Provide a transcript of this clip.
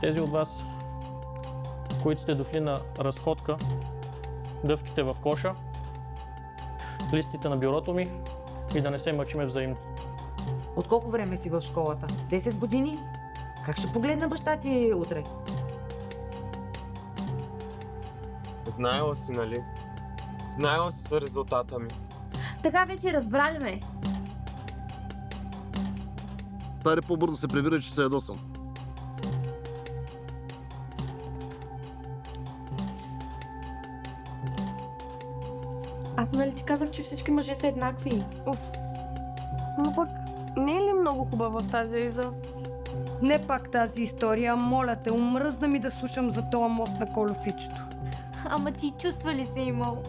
Тези от вас, които сте дошли на разходка, дъвките в коша, листите на бюрото ми и да не се мъчиме взаимно. От колко време си в школата? 10 години? Как ще погледна баща ти утре? Знаела си, нали? Знаела си за резултата ми. Така вече разбрали ме. Таре по-бързо се прибира, че се ядосан. Аз нали ти казах, че всички мъже са еднакви? Но пък не е ли много хубава в тази Иза? Не пак тази история, моля те, омръзна ми да слушам за този мост на Колофичето. Ама ти чувства ли се имал?